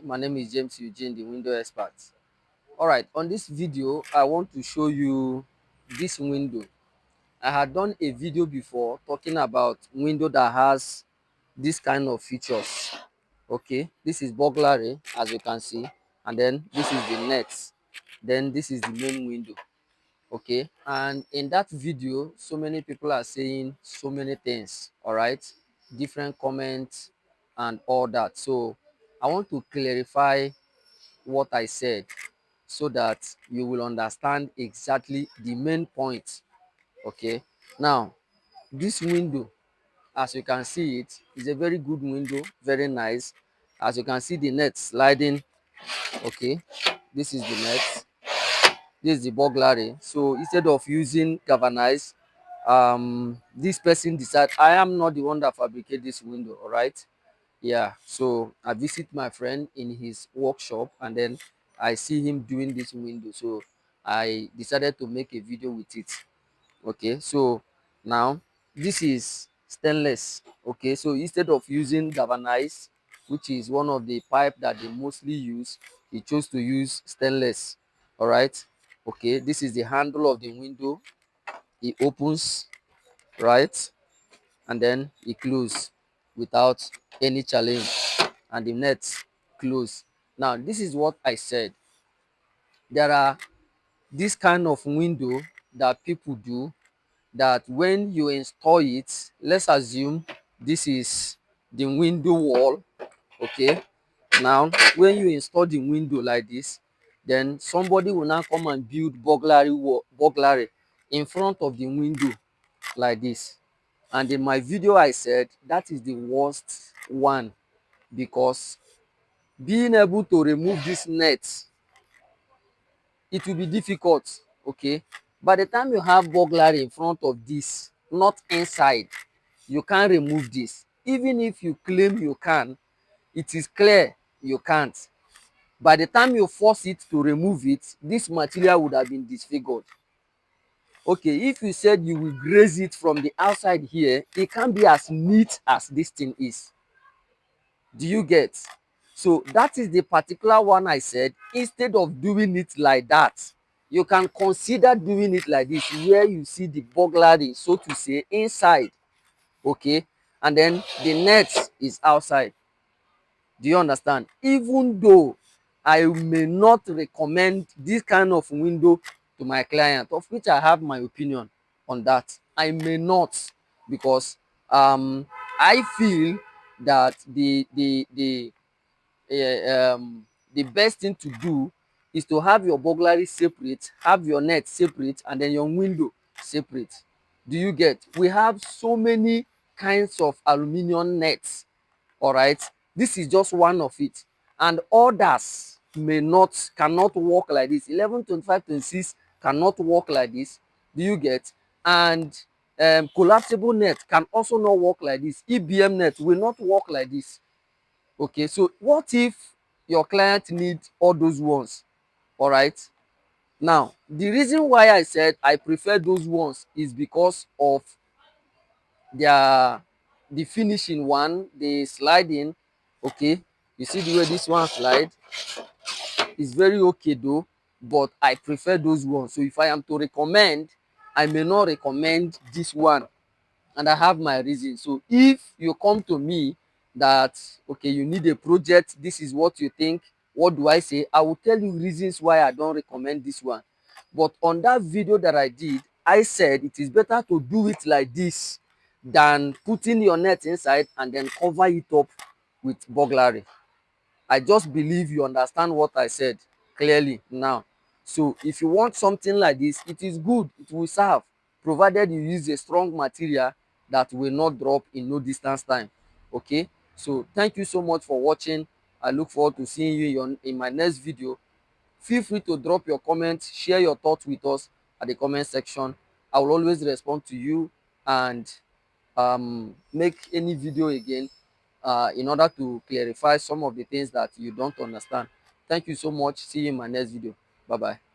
My name is James Eugene, the window expert. All right, on this video, I want to show you this window. I had done a video before talking about window that has this kind of features. Okay, this is burglary, as you can see, and then this is the net. Then this is the main window. Okay, and in that video, so many people are saying so many things. All right, different comments and all that. So I want to clarify what I said so that you will understand exactly the main point. Okay, now this window, as you can see, it is a very good window, very nice. As you can see, the net sliding. Okay, this is the net, this is the burglary. So instead of using galvanized, this person decide I am not the one that fabricate this window. All right, yeah, so I visit my friend in his workshop and then I see him doing this window. So I decided to make a video with it. Okay, so now this is stainless. Okay, so instead of using galvanized, which is one of the pipe that they mostly use, he chose to use stainless. All right, okay, this is the handle of the window. It opens, right, and then it closes without any challenge, and the net close. Now this is what I said. There are this kind of window that people do, that when you install it, let's assume this is the window wall. Okay, now when you install the window like this, then somebody will now come and build burglary in front of the window like this. And in my video I said that is the worst one, because being able to remove this net, it will be difficult. Okay, by the time you have burglary in front of this, not inside, you can't remove this. Even if you claim you can, it is clear you can't. By the time you force it to remove it, this material would have been disfigured. Okay, if you said you will graze it from the outside here, it can't be as neat as this thing is. Do you get? So that is the particular one I said. Instead of doing it like that, you can consider doing it like this, where you see the burglary, so to say, inside. Okay, and then the net is outside. Do you understand? Even though I may not recommend this kind of window to my client, of which I have my opinion on that. I may not, because I feel that the best thing to do is to have your burglary separate, have your net separate, and then your window separate. Do you get? We have so many kinds of aluminium nets. All right, this is just one of it, and others cannot work like this. 11, 25, 26 cannot work like this. Do you get? And collapsible net can also not work like this. EBM net will not work like this. Okay, so what if your client needs all those ones? All right, now the reason why I said I prefer those ones is because of their the finishing one, the sliding. Okay, you see the way this one slide is very okay though, but I prefer those ones. So if I am to recommend, I may not recommend this one, and I have my reason. So if you come to me that okay, you need a project, this is what you think, what do I say? I will tell you reasons why I don't recommend this one. But on that video that I did, I said it is better to do it like this than putting your net inside and then cover it up with burglary. I just believe you understand what I said clearly now. So if you want something like this, it is good, it will serve, provided you use a strong material that will not drop in no distance time. Okay, so thank you so much for watching. I look forward to seeing you in my next video. Feel free to drop your comments, share your thoughts with us at the comment section. I will always respond to you and make any video again in order to clarify some of the things that you don't understand. Thank you so much. See you in my next video. Bye bye.